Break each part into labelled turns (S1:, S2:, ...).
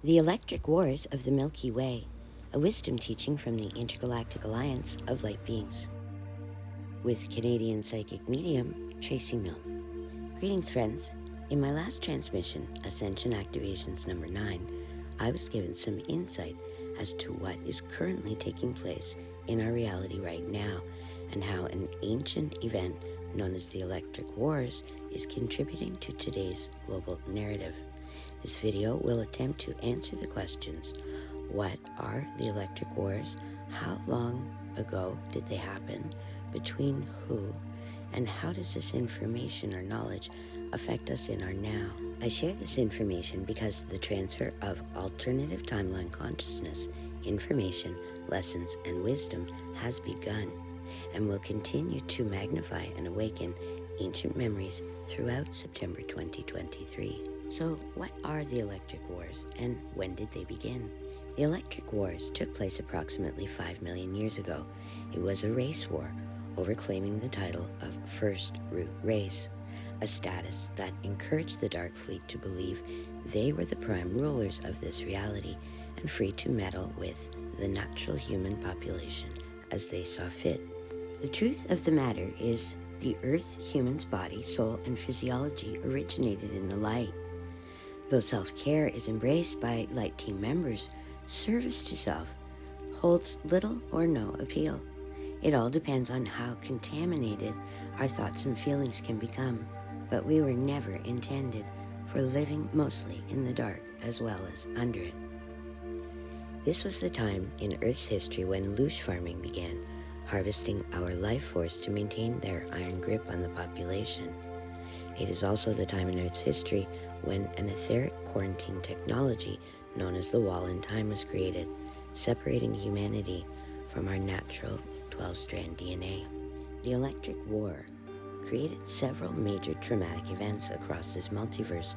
S1: The Electric Wars of the Milky Way, a wisdom teaching from the Intergalactic Alliance of Light Beings. With Canadian psychic medium, Tracey Milne. Greetings, friends. In my last transmission, Ascension Activations number 9, I was given some insight as to what is currently taking place in our reality right now, and how an ancient event known as the Electric Wars is contributing to today's global narrative. This video will attempt to answer the questions: what are the Electric Wars? How long ago did they happen? Between who? And how does this information or knowledge affect us in our now? I share this information because the transfer of alternative timeline consciousness, information, lessons, and wisdom has begun and will continue to magnify and awaken ancient memories throughout September 2023. So what are the Electric Wars and when did they begin? The Electric Wars took place approximately 5 million years ago. It was a race war over claiming the title of First Root Race, a status that encouraged the Dark Fleet to believe they were the prime rulers of this reality and free to meddle with the natural human population as they saw fit. The truth of the matter is the Earth human's body, soul, and physiology originated in the light. Though self-care is embraced by Light Team members, service to self holds little or no appeal. It all depends on how contaminated our thoughts and feelings can become, but we were never intended for living mostly in the dark as well as under it. This was the time in Earth's history when loosh farming began, harvesting our life force to maintain their iron grip on the population. It is also the time in Earth's history when an etheric quarantine technology known as the Wall in Time was created, separating humanity from our natural 12-strand DNA. The Electric War created several major traumatic events across this multiverse,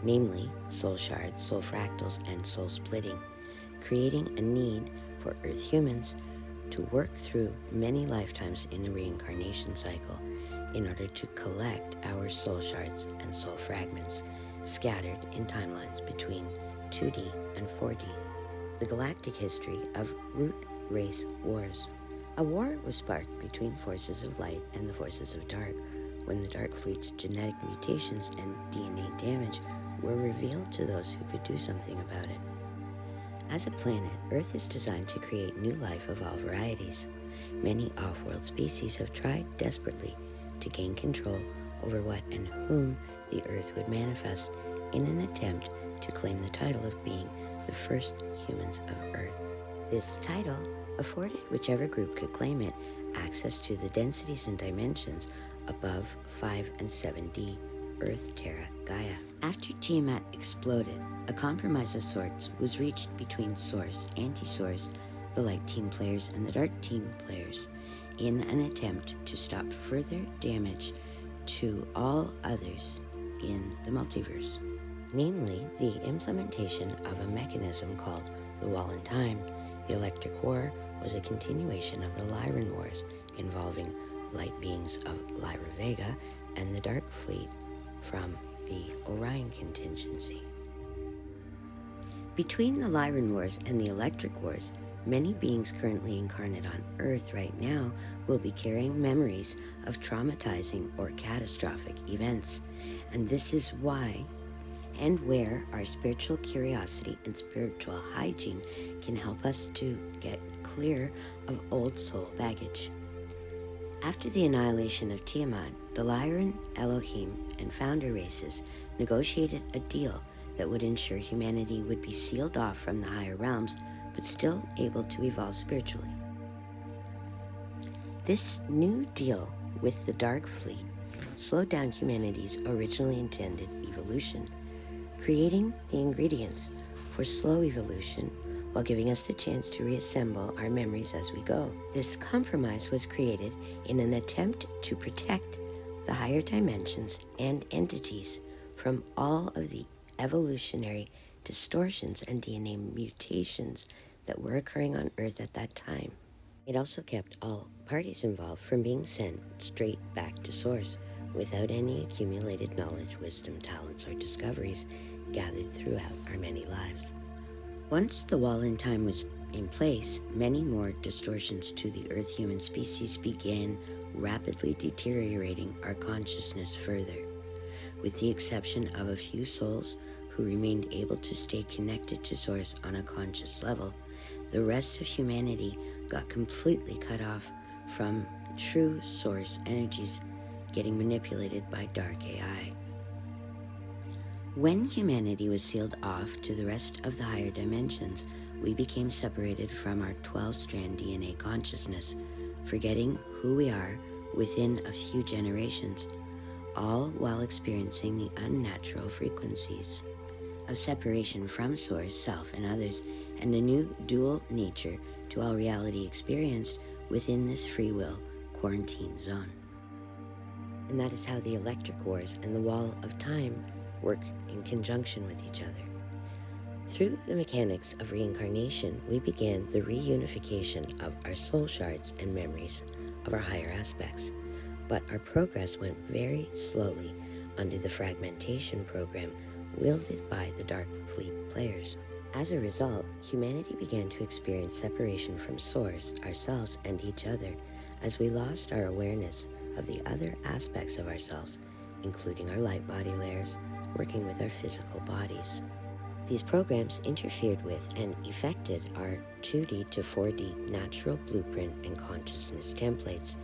S1: namely soul shards, soul fractals, and soul splitting, creating a need for Earth humans to work through many lifetimes in a reincarnation cycle in order to collect our soul shards and soul fragments scattered in timelines between 2D and 4D. The galactic history of root race wars. A war was sparked between forces of light and the forces of dark when the Dark Fleet's genetic mutations and DNA damage were revealed to those who could do something about it. As a planet, Earth is designed to create new life of all varieties. Many off-world species have tried desperately to gain control over what and whom the Earth would manifest in an attempt to claim the title of being the first humans of Earth. This title afforded whichever group could claim it access to the densities and dimensions above 5 and 7D, Earth, Terra, Gaia. After Tiamat exploded, a compromise of sorts was reached between Source, Anti-Source, the Light Team players, and the Dark Team players in an attempt to stop further damage to all others in the multiverse, namely the implementation of a mechanism called the Wall in Time. The Electric War was a continuation of the Lyran Wars involving light beings of Lyra Vega and the Dark Fleet from the Orion contingency. Between the Lyran Wars and the Electric Wars, many beings currently incarnate on Earth right now will be carrying memories of traumatizing or catastrophic events, and this is why and where our spiritual curiosity and spiritual hygiene can help us to get clear of old soul baggage. After the annihilation of Tiamat, the Lyran, Elohim, and Founder races negotiated a deal that would ensure humanity would be sealed off from the higher realms, but still able to evolve spiritually. This new deal with the Dark Fleet slowed down humanity's originally intended evolution, creating the ingredients for slow evolution while giving us the chance to reassemble our memories as we go. This compromise was created in an attempt to protect the higher dimensions and entities from all of the evolutionary distortions and DNA mutations that were occurring on Earth at that time. It also kept all parties involved from being sent straight back to Source without any accumulated knowledge, wisdom, talents, or discoveries gathered throughout our many lives. Once the wall in time was in place, many more distortions to the Earth-human species began rapidly deteriorating our consciousness further. With the exception of a few souls who remained able to stay connected to Source on a conscious level, the rest of humanity got completely cut off from true Source energies getting manipulated by dark AI. When humanity was sealed off to the rest of the higher dimensions, we became separated from our 12-strand DNA consciousness, forgetting who we are within a few generations, all while experiencing the unnatural frequencies of separation from Source, self, and others, and a new dual nature to all reality experienced within this free will quarantine zone. And that is how the electric wars and the wall of time work in conjunction with each other. Through the mechanics of reincarnation, we began the reunification of our soul shards and memories of our higher aspects, but our progress went very slowly under the fragmentation program wielded by the Dark Fleet players. As a result, humanity began to experience separation from Source, ourselves, and each other as we lost our awareness of the other aspects of ourselves, including our light body layers, working with our physical bodies. These programs interfered with and affected our 2D to 4D natural blueprint and consciousness templates,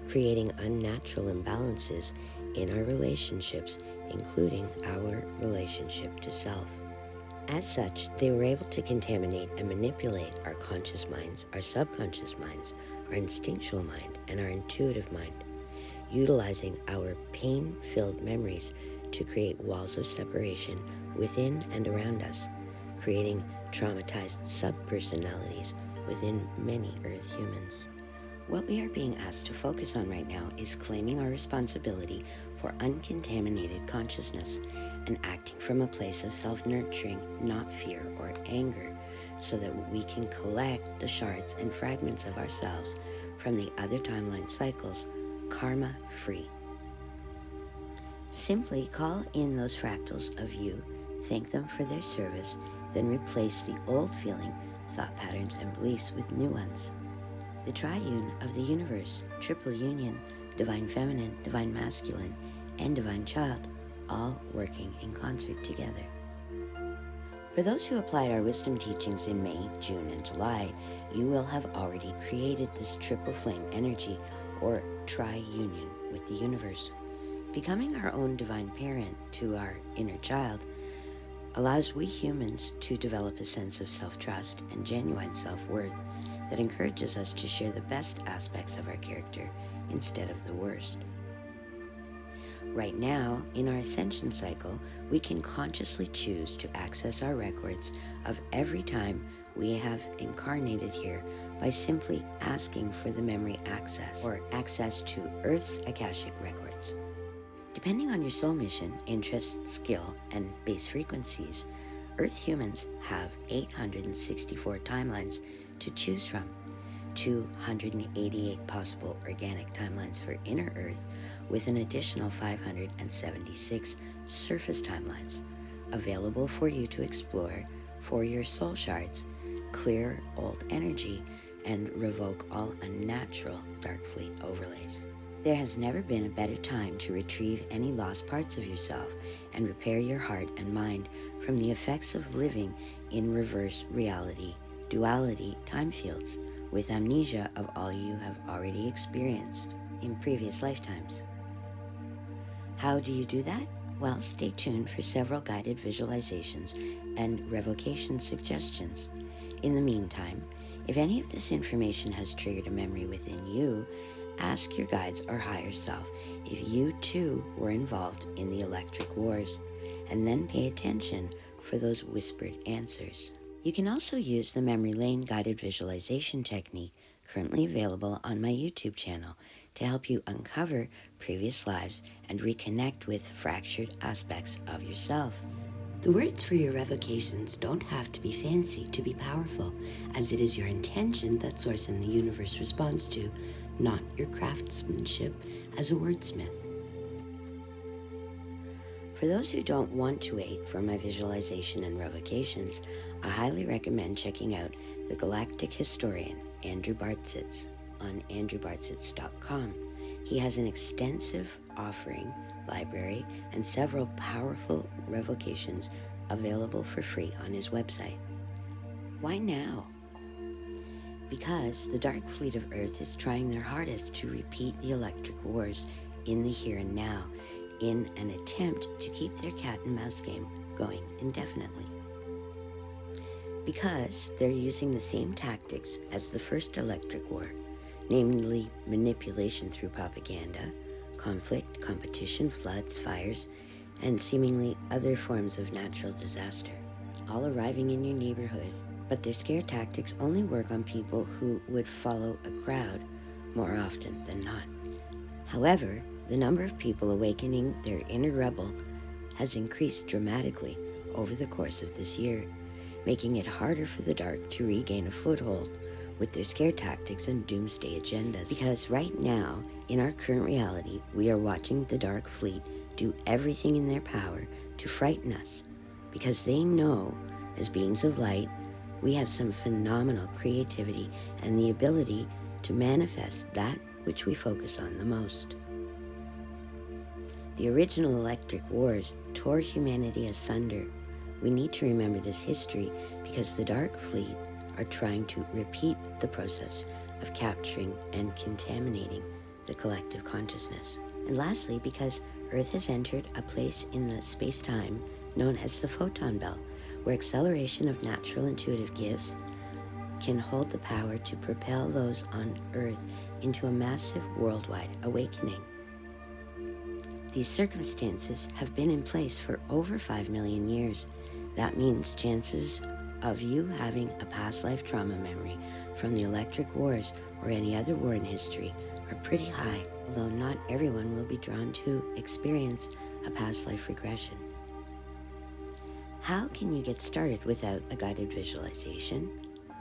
S1: creating unnatural imbalances in our relationships, including our relationship to self. As such, they were able to contaminate and manipulate our conscious minds, our subconscious minds, our instinctual mind, and our intuitive mind, utilizing our pain-filled memories to create walls of separation within and around us, creating traumatized subpersonalities within many Earth humans. What we are being asked to focus on right now is claiming our responsibility for uncontaminated consciousness and acting from a place of self-nurturing, not fear or anger, so that we can collect the shards and fragments of ourselves from the other timeline cycles, karma-free. Simply call in those fractals of you, thank them for their service, then replace the old feeling, thought patterns, and beliefs with new ones. The triune of the universe, triple union, divine feminine, divine masculine, and divine child, all working in concert together. For those who applied our wisdom teachings in May, June, and July, you will have already created this triple flame energy, or tri-union, with the universe. Becoming our own divine parent to our inner child allows we humans to develop a sense of self-trust and genuine self-worth that encourages us to share the best aspects of our character instead of the worst. Right now, in our Ascension Cycle, we can consciously choose to access our records of every time we have incarnated here by simply asking for the memory access, or access to Earth's Akashic records. Depending on your soul mission, interest, skill, and base frequencies, Earth humans have 864 timelines to choose from, 288 possible organic timelines for inner Earth, with an additional 576 surface timelines available for you to explore for your soul shards, clear old energy, and revoke all unnatural Dark Fleet overlays. There has never been a better time to retrieve any lost parts of yourself and repair your heart and mind from the effects of living in reverse reality, duality time fields, with amnesia of all you have already experienced in previous lifetimes. How do you do that? Well, stay tuned for several guided visualizations and revocation suggestions. In the meantime, if any of this information has triggered a memory within you, ask your guides or higher self if you too were involved in the electric wars, and then pay attention for those whispered answers. You can also use the memory lane guided visualization technique currently available on my YouTube channel to help you uncover previous lives and reconnect with fractured aspects of yourself. The words for your revocations don't have to be fancy to be powerful, as it is your intention that Source and the universe responds to, not your craftsmanship as a wordsmith. For those who don't want to wait for my visualization and revocations, I highly recommend checking out the Galactic historian, Andrew Bartsitz, on andrewbartsitz.com. He has an extensive offering, library, and several powerful revocations available for free on his website. Why now? Because the Dark Fleet of Earth is trying their hardest to repeat the electric wars in the here and now in an attempt to keep their cat and mouse game going indefinitely. Because they're using the same tactics as the first electric war, namely manipulation through propaganda, conflict, competition, floods, fires, and seemingly other forms of natural disaster, all arriving in your neighborhood. But their scare tactics only work on people who would follow a crowd more often than not. However, the number of people awakening their inner rebel has increased dramatically over the course of this year, making it harder for the dark to regain a foothold with their scare tactics and doomsday agendas. Because right now, in our current reality, we are watching the Dark Fleet do everything in their power to frighten us, because they know, as beings of light, we have some phenomenal creativity and the ability to manifest that which we focus on the most. The original electric wars tore humanity asunder. We need to remember this history because the Dark Fleet are trying to repeat the process of capturing and contaminating the collective consciousness. And lastly, because Earth has entered a place in the space-time known as the photon belt, where acceleration of natural intuitive gifts can hold the power to propel those on Earth into a massive worldwide awakening. These circumstances have been in place for over 5 million years. That means chances of you having a past life trauma memory from the electric wars or any other war in history are pretty high, although not everyone will be drawn to experience a past life regression. How can you get started without a guided visualization?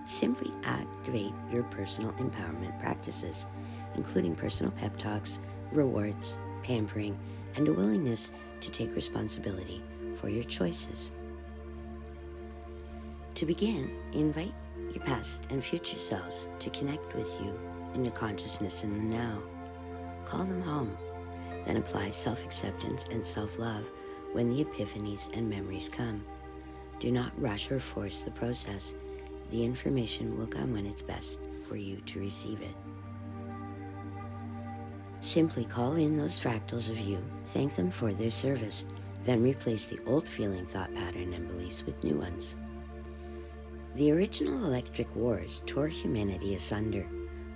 S1: Simply activate your personal empowerment practices, including personal pep talks, rewards, pampering, and a willingness to take responsibility for your choices. To begin, invite your past and future selves to connect with you in the consciousness in the now. Call them home, then apply self-acceptance and self-love when the epiphanies and memories come. Do not rush or force the process. The information will come when it's best for you to receive it. Simply call in those fractals of you, thank them for their service, then replace the old feeling, thought pattern, and beliefs with new ones. The original electric wars tore humanity asunder.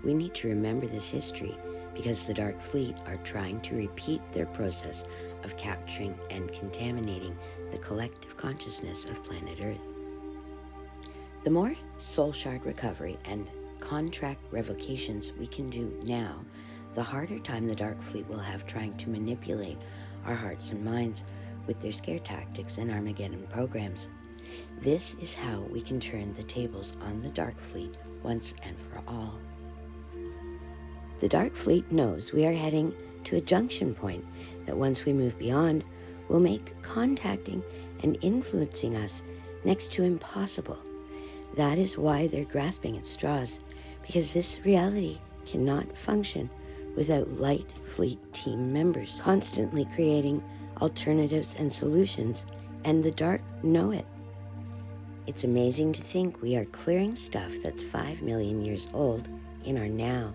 S1: We need to remember this history because the Dark Fleet are trying to repeat their process of capturing and contaminating the collective consciousness of planet Earth. The more soul shard recovery and contract revocations we can do now, the harder time the Dark Fleet will have trying to manipulate our hearts and minds with their scare tactics and Armageddon programs. This is how we can turn the tables on the Dark Fleet once and for all. The Dark Fleet knows we are heading to a junction point that once we move beyond will make contacting and influencing us next to impossible. That is why they're grasping at straws, because this reality cannot function without Light Fleet team members constantly creating alternatives and solutions, and the Dark know it. It's amazing to think we are clearing stuff that's 5 million years old in our now.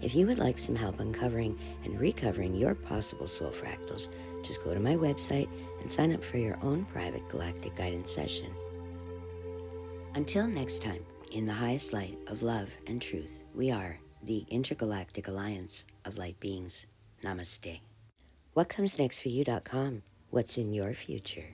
S1: If you would like some help uncovering and recovering your possible soul fractals, just go to my website and sign up for your own private galactic guidance session. Until next time, in the highest light of love and truth, we are the Intergalactic Alliance of Light Beings. Namaste. What comes next for you.com? What's in your future?